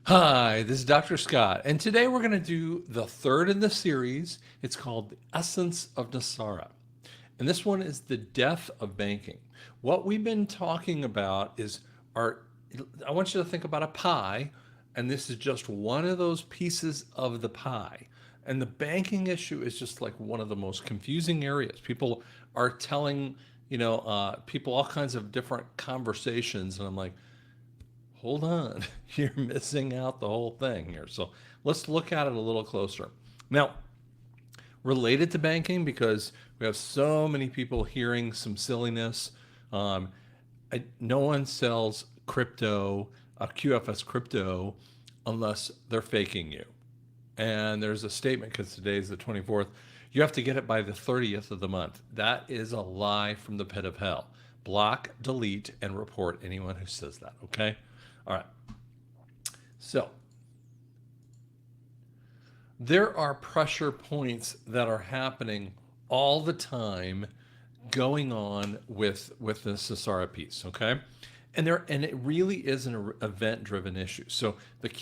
Hi, this is Dr. Scott, and today we're going to do the third in the series. It's called The Essence of NESARA. And this one is the death of banking. What we've been talking about is our, I want you to think about a pie, and this is just one of those pieces of the pie. And the banking issue is just like one of the most confusing areas. People are telling, people all kinds of different conversations, and I'm like, hold on, you're missing out the whole thing here. So let's look at it a little closer. Now, related to banking, because we have so many people hearing some silliness, um, no one sells crypto, QFS crypto, unless they're faking you. And there's a statement, because today is the 24th, you have to get it by the 30th of the month. That is a lie from the pit of hell. Block, delete, and report anyone who says that, okay? All right. So there are pressure points that are happening all the time going on with this NESARA piece, okay? And it really is an event driven issue. So the the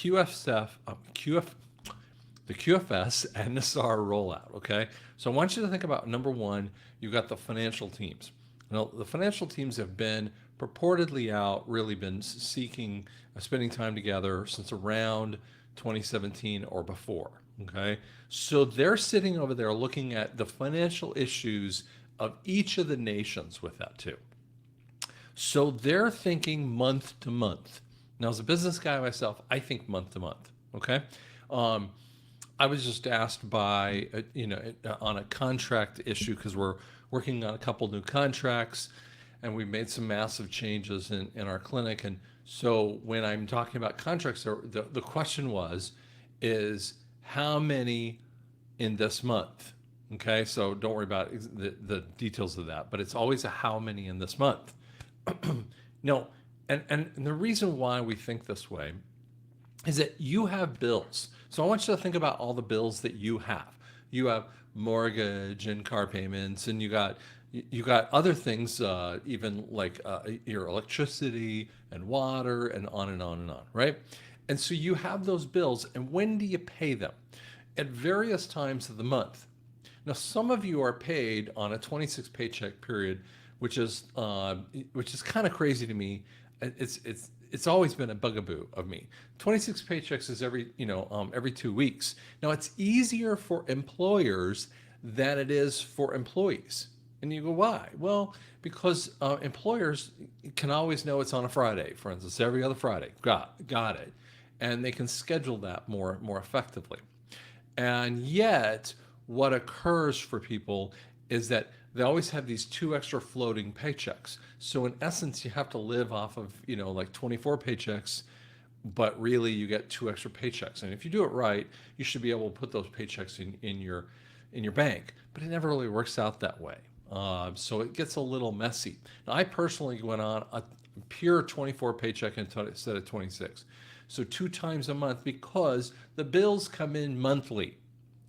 QFS and NESARA rollout, okay? So I want you to think about number one, you've got the financial teams. Now, the financial teams have been purportedly out, really been seeking, spending time together since around 2017 or before. Okay. So they're sitting over there looking at the financial issues of each of the nations with that too. So they're thinking month to month. Now, as a business guy myself, I think month to month. Okay. Um, I was just asked by, on a contract issue, because we're working on a couple new contracts and we made some massive changes in our clinic. And so when I'm talking about contracts, the question is how many in this month? Okay, so don't worry about the details of that, but it's always a how many in this month. No, and the reason why we think this way is that you have bills. So I want you to think about all the bills that you have. You have mortgage and car payments, and you got other things, even like your electricity and water, and on and on and on, right? And so you have those bills, and when do you pay them? At various times of the month. Now, some of you are paid on a 26 paycheck period, which is kind of crazy to me. It's always been a bugaboo of me. 26 paychecks is every 2 weeks. Now, it's easier for employers than it is for employees. And you go, why? Well, because employers can always know it's on a Friday, for instance, every other Friday. Got it. And they can schedule that more effectively. And yet, what occurs for people is that they always have these two extra floating paychecks. So in essence, you have to live off of, like 24 paychecks, but really you get two extra paychecks. And if you do it right, you should be able to put those paychecks in your bank. But it never really works out that way. So it gets a little messy. Now, I personally went on a pure 24 paycheck instead of 26. So 2 times a month, because the bills come in monthly.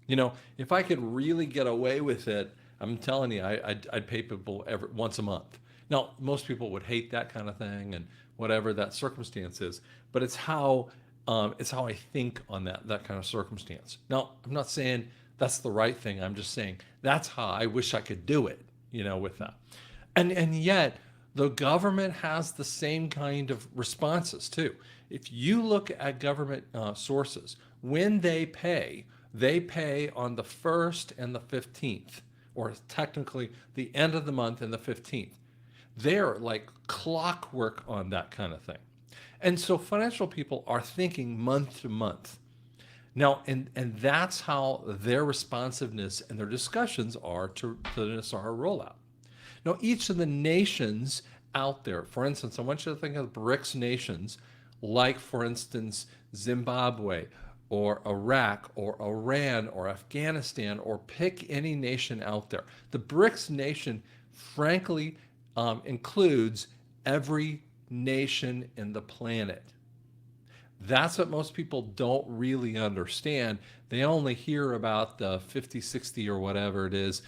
If I could really get away with it, I'm telling you, I'd pay people once a month. Now, most people would hate that kind of thing, and whatever that circumstance is, but it's how I think on that kind of circumstance. Now, I'm not saying that's the right thing. I'm just saying that's how I wish I could do it, with that. And yet, the government has the same kind of responses too. If you look at government sources, when they pay on the 1st and the 15th, or technically the end of the month and the 15th. They're like clockwork on that kind of thing. And so financial people are thinking month to month. Now, and that's how their responsiveness and their discussions are to the NESARA rollout. Now, each of the nations out there, for instance, I want you to think of BRICS nations, like, for instance, Zimbabwe or Iraq or Iran or Afghanistan, or pick any nation out there. The BRICS nation, frankly, includes every nation in the planet. That's what most people don't really understand. They only hear about the 50, 60 or whatever it is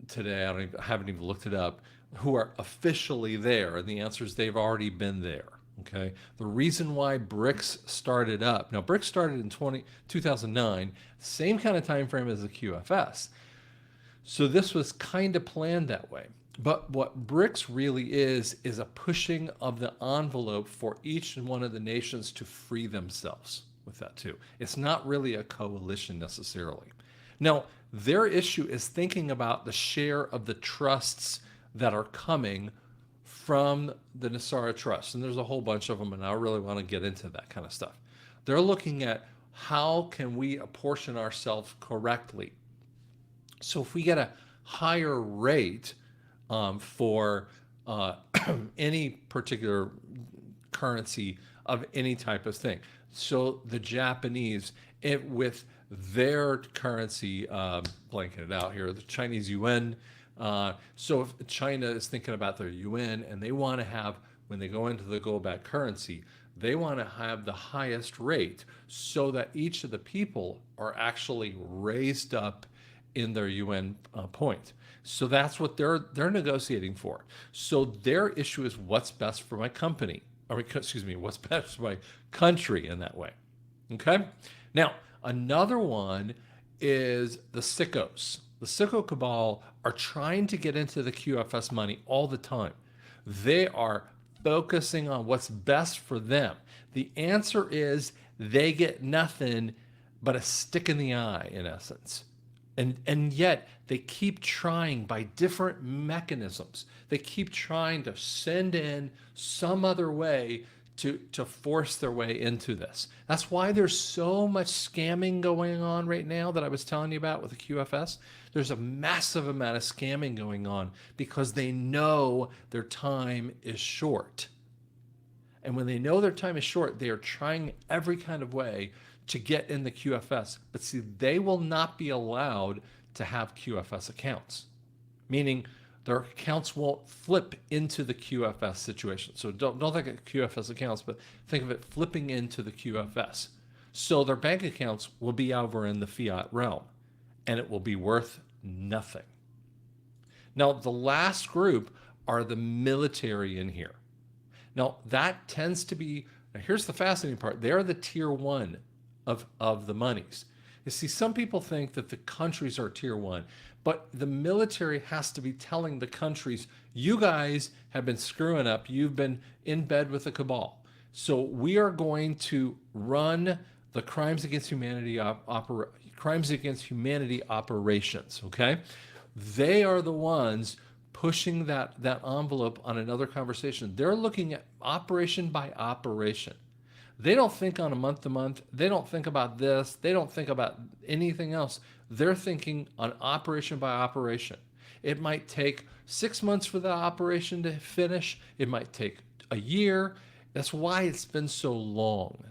today. I haven't even looked it up, who are officially there. And the answer is they've already been there. Okay. The reason why BRICS started up, now BRICS started in 2009, same kind of time frame as the QFS. So this was kind of planned that way. But what BRICS really is a pushing of the envelope for each one of the nations to free themselves with that too. It's not really a coalition necessarily. Now, their issue is thinking about the share of the trusts that are coming from the NESARA trust. And there's a whole bunch of them, and I really want to get into that kind of stuff. They're looking at how can we apportion ourselves correctly. So if we get a higher rate for any particular currency of any type of thing. So the Japanese, with their currency, blanking it out here, the Chinese yuan. So if China is thinking about their yuan and they want to have, when they go into the gold-backed currency, they want to have the highest rate so that each of the people are actually raised up in their UN point. So that's what they're negotiating for. So their issue is what's best for my company, or excuse me, what's best for my country in that way. Okay. Now another one is the sickos. The sicko cabal are trying to get into the QFS money all the time. They are focusing on what's best for them. The answer is they get nothing but a stick in the eye, in essence. And yet they keep trying by different mechanisms. They keep trying to send in some other way to force their way into this. That's why there's so much scamming going on right now that I was telling you about with the QFS. There's a massive amount of scamming going on because they know their time is short. And when they know their time is short, they are trying every kind of way to get in the QFS. But see, they will not be allowed to have QFS accounts, meaning their accounts won't flip into the QFS situation. So don't think of QFS accounts, but think of it flipping into the QFS. So their bank accounts will be over in the fiat realm, and it will be worth nothing. Now, the last group are the military in here. Now, that tends to be, now here's the fascinating part, they're the tier one of the monies. You see, some people think that the countries are tier one, but the military has to be telling the countries, you guys have been screwing up, you've been in bed with the cabal. So we are going to run the crimes against humanity operations, okay? They are the ones pushing that envelope on another conversation. They're looking at operation by operation. They don't think on a month to month. They don't think about this. They don't think about anything else. They're thinking on operation by operation. It might take 6 months for the operation to finish. It might take a year. That's why it's been so long.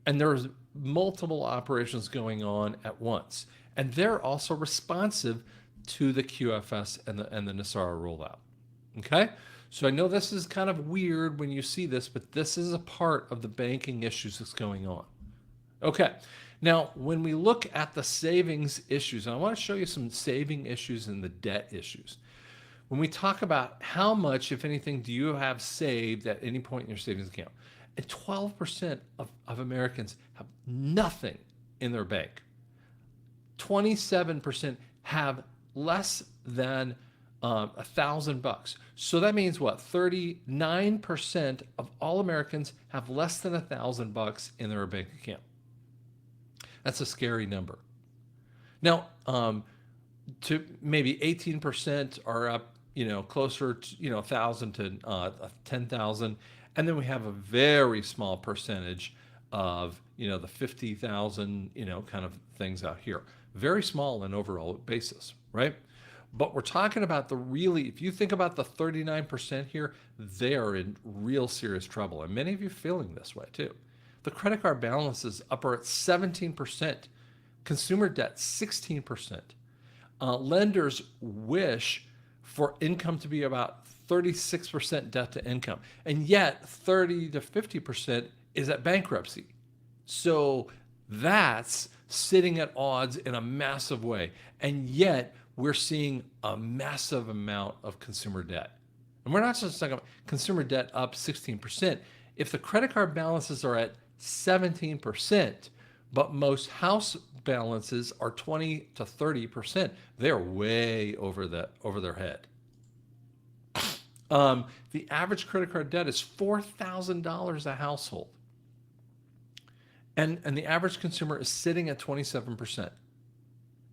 And there's multiple operations going on at once. And they're also responsive to the QFS and the NESARA rollout. Okay? So I know this is kind of weird when you see this, but this is a part of the banking issues that's going on. Okay. Now, when we look at the savings issues, and I want to show you some saving issues and the debt issues. When we talk about how much, if anything, do you have saved at any point in your savings account, and 12% of Americans have nothing in their bank. 27% have less than $1,000. So that means what? 39% of all Americans have less than $1,000 in their bank account. That's a scary number. Now, to maybe 18% are up, closer to 1,000 to 10,000, and then we have a very small percentage of the 50,000 kind of things out here. Very small in overall basis, right? But we're talking about if you think about the 39% here, they are in real serious trouble. And many of you feeling this way too. The credit card balances up are at 17%. Consumer debt, 16%. Lenders wish for income to be about 36% debt to income. And yet 30 to 50% is at bankruptcy. So that's sitting at odds in a massive way. And yet we're seeing a massive amount of consumer debt. And we're not just talking about consumer debt up 16%. If the credit card balances are at 17%, but most house balances are 20 to 30%, they're way over their head. The average credit card debt is $4,000 a household. And the average consumer is sitting at 27%.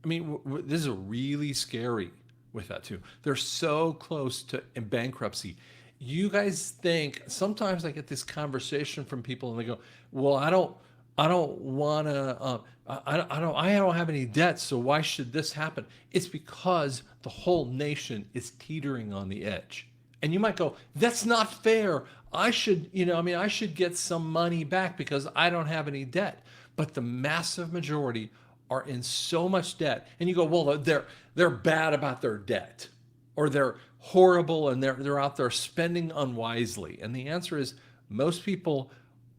I mean, this is really scary with that too. They're so close to bankruptcy. You guys think sometimes I get this conversation from people and they go, "Well, I don't want to, I don't have any debt, so why should this happen?" It's because the whole nation is teetering on the edge. And you might go, "That's not fair. I should, I should get some money back because I don't have any debt." But the massive majority are in so much debt. And you go, "Well, they're bad about their debt, or they're horrible and they're out there spending unwisely." And the answer is most people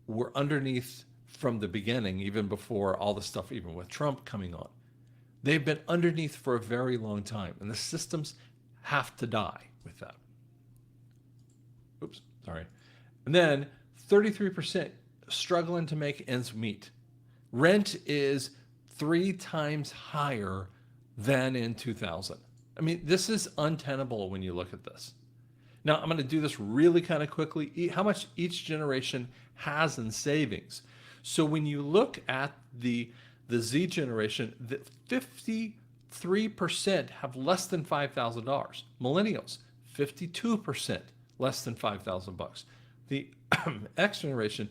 were underneath from the beginning, even before all the stuff, even with Trump coming on. They've been underneath for a very long time, and the systems have to die with that. Oops, sorry. And then 33% struggling to make ends meet. Rent is 3 times higher than in 2000. I mean, this is untenable when you look at this. Now, I'm going to do this really kind of quickly. How much each generation has in savings. So when you look at the Z generation, the 53% have less than $5,000. Millennials, 52% less than $5,000. The X generation,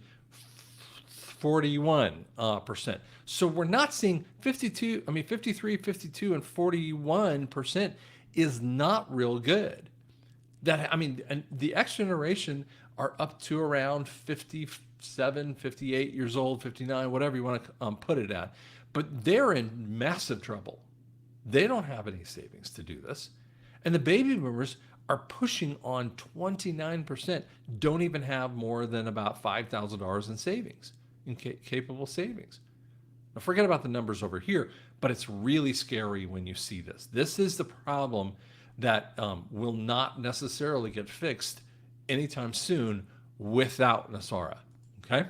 41%. So we're not seeing 53, 52, and 41% is not real good. And the X generation are up to around 57, 58 years old, 59, whatever you want to put it at. But they're in massive trouble. They don't have any savings to do this. And the baby boomers are pushing on 29%, don't even have more than about $5,000 in savings, in capable savings. Now forget about the numbers over here, but it's really scary when you see this. This is the problem that will not necessarily get fixed anytime soon without NESARA, okay?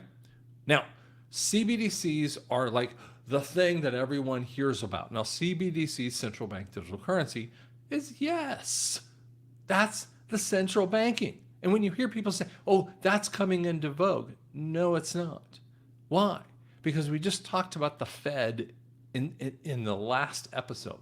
Now, CBDCs are like the thing that everyone hears about. Now, CBDC, central bank digital currency, is yes, that's the central banking. And when you hear people say, "Oh, that's coming into vogue," no, it's not. Why? Because we just talked about the Fed in the last episode.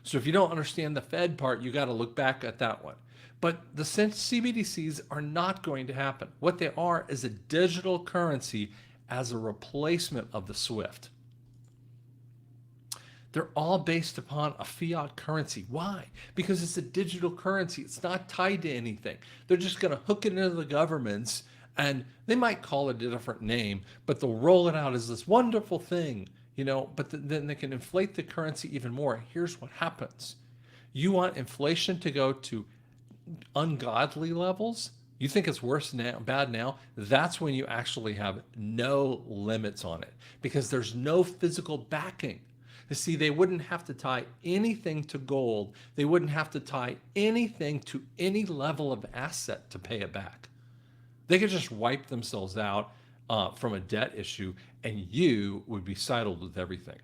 So if you don't understand the Fed part, you got to look back at that one. But the CBDCs are not going to happen. What they are is a digital currency as a replacement of the SWIFT. They're all based upon a fiat currency. Why? Because it's a digital currency. It's not tied to anything. They're just going to hook it into the governments, and they might call it a different name, but they'll roll it out as this wonderful thing, but then they can inflate the currency even more. Here's what happens. You want inflation to go to ungodly levels? You think it's bad now? That's when you actually have no limits on it, because there's no physical backing. You see, they wouldn't have to tie anything to gold. They wouldn't have to tie anything to any level of asset to pay it back. They could just wipe themselves out from a debt issue, and you would be saddled with everything.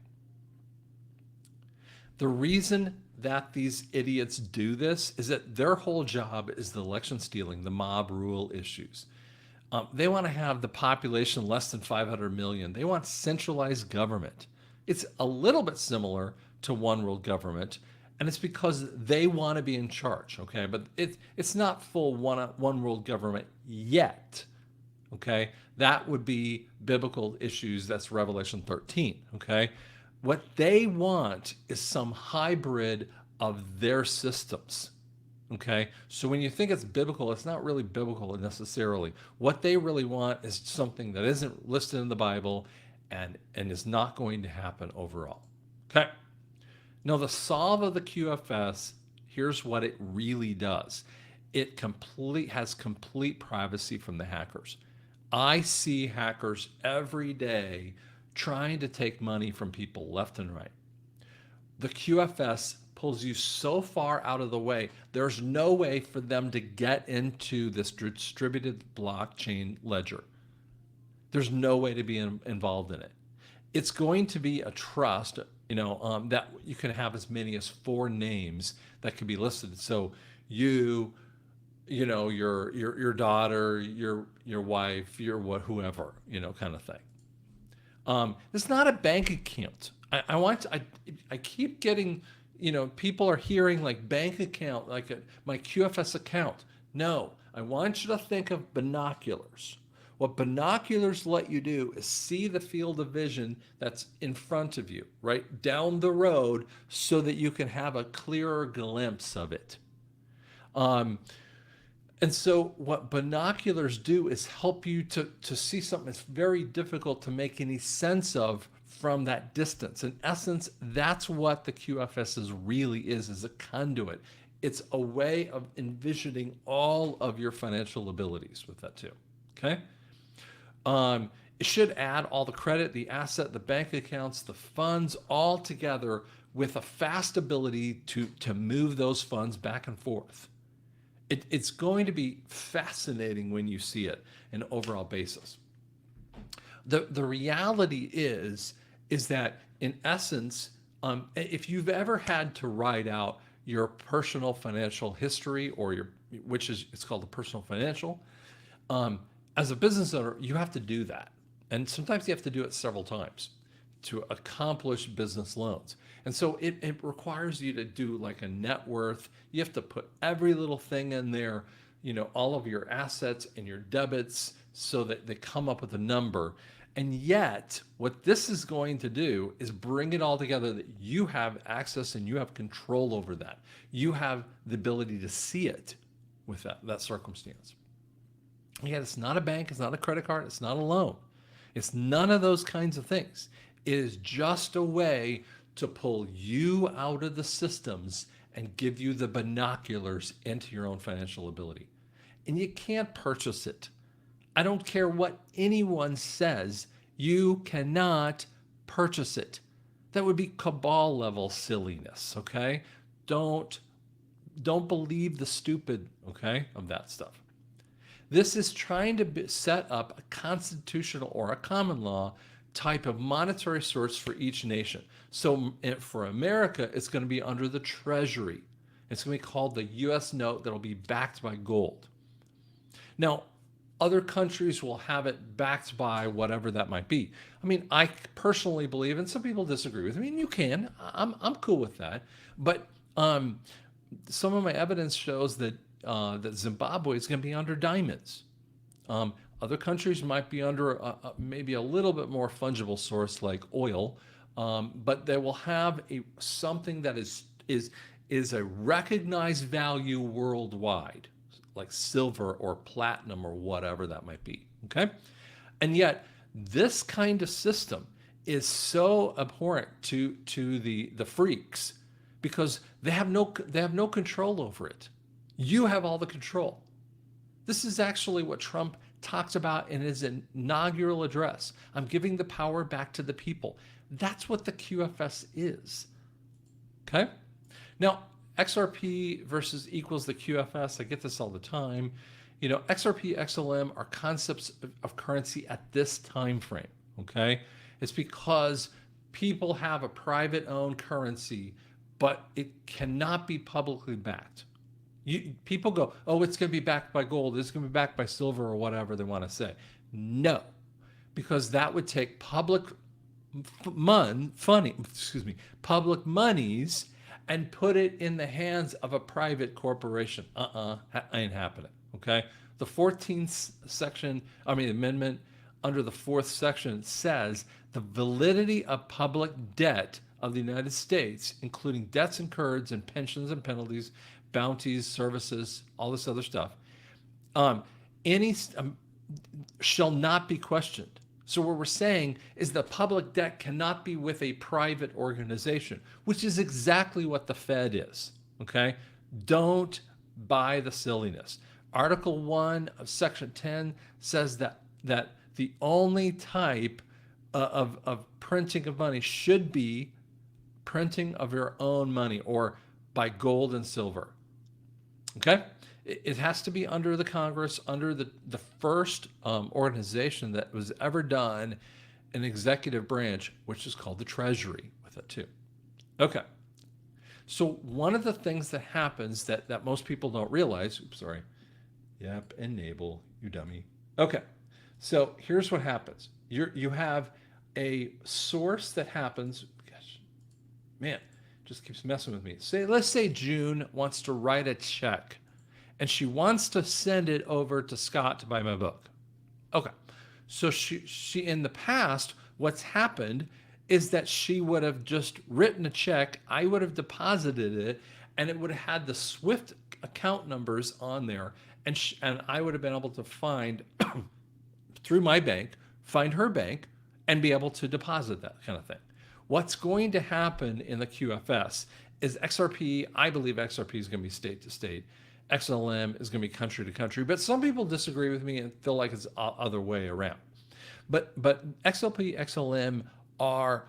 The reason that these idiots do this is that their whole job is the election stealing, the mob rule issues. They want to have the population less than 500 million. They want centralized government. It's a little bit similar to one world government, and it's because they want to be in charge, okay? But it's not full one world government yet, okay? That would be biblical issues. That's Revelation 13, okay? What they want is some hybrid of their systems, okay? So when you think it's biblical, it's not really biblical necessarily. What they really want is something that isn't listed in the Bible and is not going to happen overall, okay? Now, the solve of the QFS, here's what it really does. It has complete privacy from the hackers. I see hackers every day trying to take money from people left and right. The QFS pulls you so far out of the way. There's no way for them to get into this distributed blockchain ledger. There's no way to be involved in it. It's going to be a trust, that you can have as many as 4 names that can be listed. So you, your daughter, your wife, whoever, kind of thing. It's not a bank account. I keep getting, people are hearing like bank account, like my QFS account. No, I want you to think of binoculars. What binoculars let you do is see the field of vision that's in front of you, right down the road, so that you can have a clearer glimpse of it. And so what binoculars do is help you to see something that's very difficult to make any sense of from that distance. In essence, that's what the QFS really is a conduit. It's a way of envisioning all of your financial abilities with that too, okay? It should add all the credit, the asset, the bank accounts, the funds all together with a fast ability to move those funds back and forth. It's going to be fascinating when you see it in an overall basis. The reality is that in essence, if you've ever had to write out your personal financial history it's called the personal financial, as a business owner, you have to do that. And sometimes you have to do it several times to accomplish business loans. And so it requires you to do like a net worth. You have to put every little thing in there, all of your assets and your debits, so that they come up with a number. And yet, what this is going to do is bring it all together, that you have access and you have control over that. You have the ability to see it with that circumstance. Again, it's not a bank, it's not a credit card, it's not a loan. It's none of those kinds of things. It is just a way to pull you out of the systems and give you the binoculars into your own financial ability. And you can't purchase it. I don't care what anyone says, you cannot purchase it. That would be cabal level silliness, okay? Don't believe the stupid, okay, of that stuff. This is trying to set up a constitutional or a common law type of monetary source for each nation. So for America, it's going to be under the Treasury. It's going to be called the U.S. note that'll be backed by gold. Now, other countries will have it backed by whatever that might be. I mean, I personally believe, and some people disagree with me, and you can. I'm cool with that. But some of my evidence shows that Zimbabwe is going to be under diamonds. Other countries might be under maybe a little bit more fungible source like oil, but they will have something that is a recognized value worldwide, like silver or platinum or whatever that might be. Okay, and yet this kind of system is so abhorrent to the freaks because they have no control over it. You have all the control. This is actually what Trump talked about in his inaugural address. I'm giving the power back to the people. That's what the QFS is. Okay? Now, XRP versus equals the QFS, I get this all the time. XRP, XLM are concepts of currency at this time frame. Okay? It's because people have a private owned currency, but it cannot be publicly backed. People go, oh, it's going to be backed by gold, it's going to be backed by silver or whatever they want to say. No, because that would take public monies and put it in the hands of a private corporation. Ain't happening. Okay, the 14th amendment under the 4th section says the validity of public debt of the United States, including debts incurred and pensions and penalties, bounties, services, all this other stuff, shall not be questioned. So what we're saying is the public debt cannot be with a private organization, which is exactly what the Fed is, okay? Don't buy the silliness. Article 1 of Section 10 says that the only type of printing of money should be printing of your own money or buy gold and silver. Okay? It has to be under the Congress, under the first organization that was ever done, an executive branch, which is called the Treasury with it too. Okay. So one of the things that happens that most people don't realize, oops, sorry. Yep, enable, you dummy. Okay. So here's what happens. You have a source that happens, gosh, man, just keeps messing with me. Let's say June wants to write a check and she wants to send it over to Scott to buy my book. Okay. So she in the past, what's happened is that she would have just written a check, I would have deposited it, and it would have had the Swift account numbers on there, and I would have been able to find through my bank, find her bank, and be able to deposit that kind of thing. What's going to happen in the QFS is XRP, I believe XRP is going to be state to state. XLM is going to be country to country, but some people disagree with me and feel like it's the other way around. But XLP, XLM are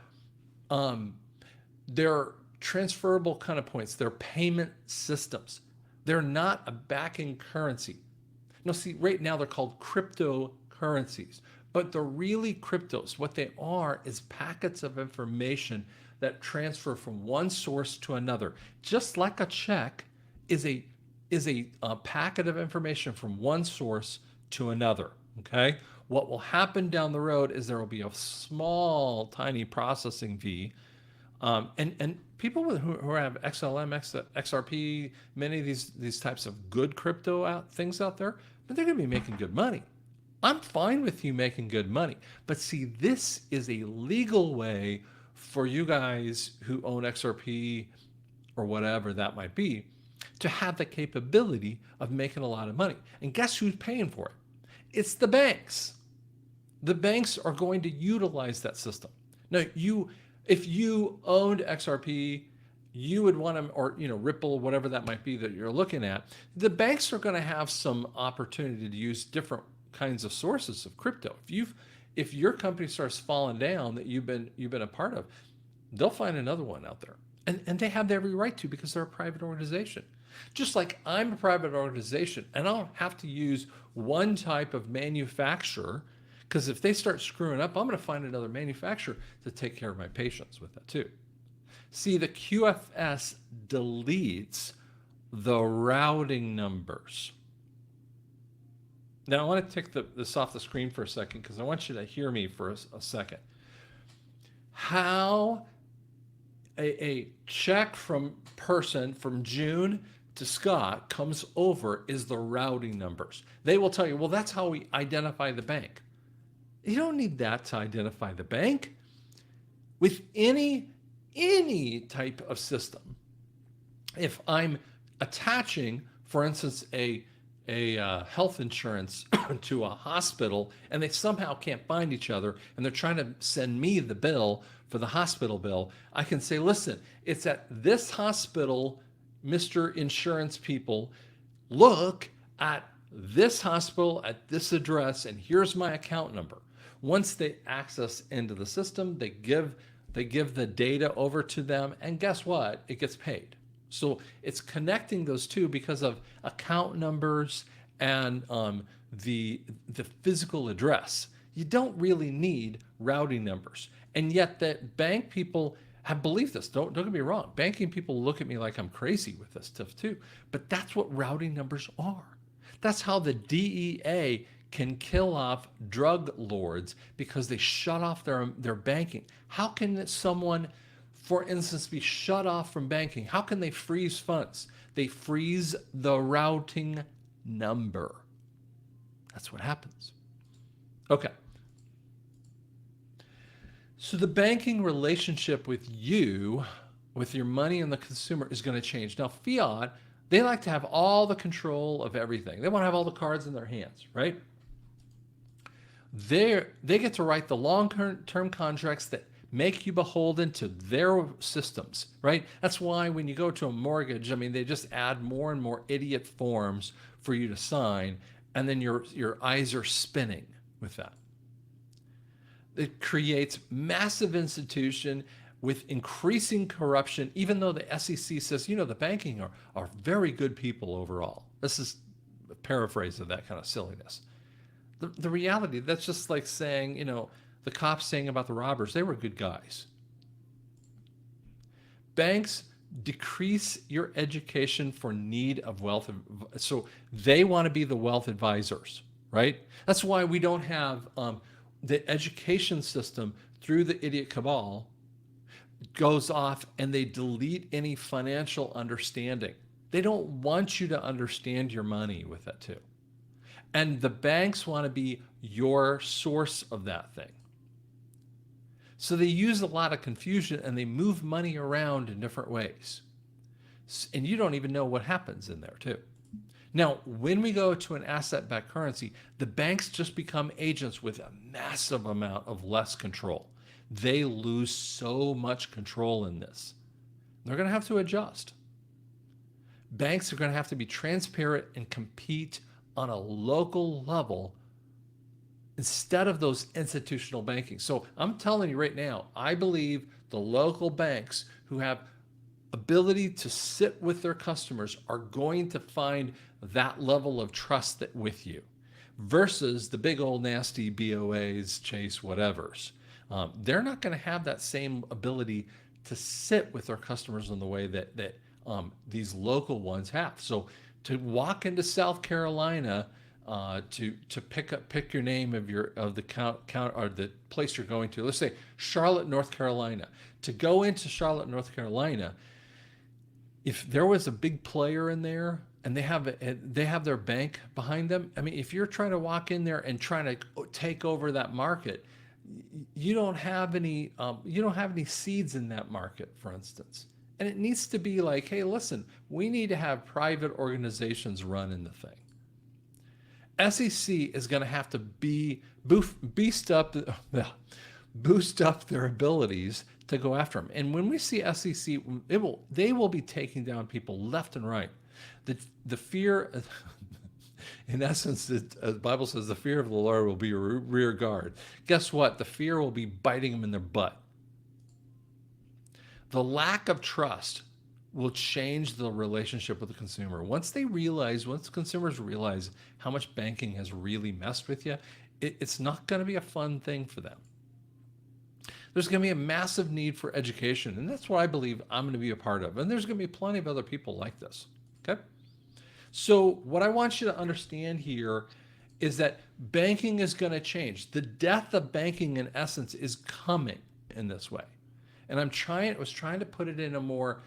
they're transferable kind of points. They're payment systems. They're not a backing currency. No, see, right now they're called cryptocurrencies, but they're really cryptos. What they are is packets of information that transfer from one source to another. Just like a check is a packet of information from one source to another. Okay. What will happen down the road is there will be a small, tiny processing fee, and people who have XLM, XRP, many of these types of good crypto things out there, but they're going to be making good money. I'm fine with you making good money, but see, this is a legal way for you guys who own XRP or whatever that might be to have the capability of making a lot of money. And guess who's paying for it? It's the banks. The banks are going to utilize that system. Now, if you owned XRP, you would want to, or Ripple, whatever that might be that you're looking at. The banks are going to have some opportunity to use different kinds of sources of crypto. If your company starts falling down that you've been a part of, they'll find another one out there, and they have every right to because they're a private organization. Just like I'm a private organization, and I'll have to use one type of manufacturer, because if they start screwing up, I'm going to find another manufacturer to take care of my patients with that too. See, the QFS deletes the routing numbers. Now I want to take this off the screen for a second because I want you to hear me for a second. How a check from June to Scott comes over is the routing numbers. They will tell you, well, that's how we identify the bank. You don't need that to identify the bank. With any type of system, if I'm attaching, for instance, a health insurance to a hospital and they somehow can't find each other and they're trying to send me the bill for the hospital bill, I can say, listen, it's at this hospital, Mr. Insurance people, look at this hospital at this address and here's my account number. Once they access into the system, they give the data over to them, and guess what? It gets paid. So it's connecting those two because of account numbers and the physical address. You don't really need routing numbers, and yet that bank people have believed this. Don't get me wrong. Banking people look at me like I'm crazy with this stuff too, but that's what routing numbers are. That's how the DEA can kill off drug lords because they shut off their banking. How can someone, for instance, be shut off from banking? How can they freeze funds? They freeze the routing number. That's what happens. Okay. So the banking relationship with you, with your money and the consumer, is going to change. Now, fiat, they like to have all the control of everything. They want to have all the cards in their hands, right? They get to write the long-term contracts that make you beholden to their systems, right? That's why when you go to a mortgage, I mean, they just add more and more idiot forms for you to sign, and then your eyes are spinning with that. It creates massive institution with increasing corruption, even though the SEC says, the banking are very good people overall. This is a paraphrase of that kind of silliness. The reality, that's just like saying, the cops saying about the robbers, they were good guys. Banks decrease your education for need of wealth. So they want to be the wealth advisors, right? That's why we don't have the education system through the idiot cabal goes off and they delete any financial understanding. They don't want you to understand your money with that too. And the banks want to be your source of that thing. So they use a lot of confusion and they move money around in different ways. And you don't even know what happens in there too. Now, when we go to an asset-backed currency, the banks just become agents with a massive amount of less control. They lose so much control in this. They're going to have to adjust. Banks are going to have to be transparent and compete on a local level instead of those institutional banking. So I'm telling you right now, I believe the local banks who have ability to sit with their customers are going to find that level of trust with you versus the big old nasty BOAs, Chase, whatevers. They're not going to have that same ability to sit with their customers in the way that these local ones have. So to walk into South Carolina, to pick your name of the count or the place you're going to. Let's say Charlotte, North Carolina. To go into Charlotte, North Carolina, if there was a big player in there and they have their bank behind them, I mean, if you're trying to walk in there and trying to take over that market, you don't have any seeds in that market, for instance. And it needs to be like, hey, listen, we need to have private organizations running the thing. SEC is going to have to boost up their abilities to go after them. And when we see SEC, they will be taking down people left and right. The fear, in essence, the Bible says the fear of the Lord will be your rear guard. Guess what? The fear will be biting them in their butt. The lack of trust will change the relationship with the consumer. Once consumers realize how much banking has really messed with you, it's not going to be a fun thing for them. There's going to be a massive need for education, and that's what I believe I'm going to be a part of. And there's going to be plenty of other people like this. Okay? So what I want you to understand here is that banking is going to change. The death of banking, in essence, is coming in this way. And I was trying to put it in a more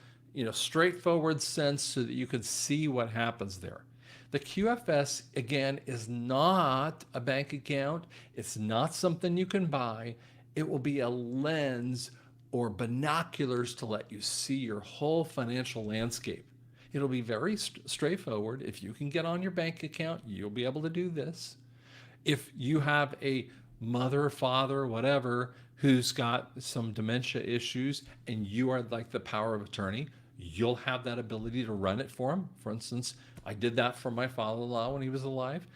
straightforward sense so that you could see what happens there. The QFS, again, is not a bank account. It's not something you can buy. It will be a lens or binoculars to let you see your whole financial landscape. It'll be very straightforward. If you can get on your bank account, you'll be able to do this. If you have a mother, father, whatever, who's got some dementia issues and you are like the power of attorney, you'll have that ability to run it for him. For instance, I did that for my father-in-law when he was alive.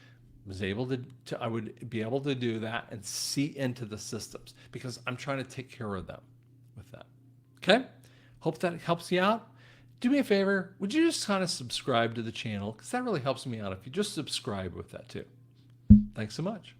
I would be able to do that and see into the systems because I'm trying to take care of them with that. Okay? Hope that helps you out. Do me a favor. Would you just kind of subscribe to the channel? Because that really helps me out if you just subscribe with that too. Thanks so much.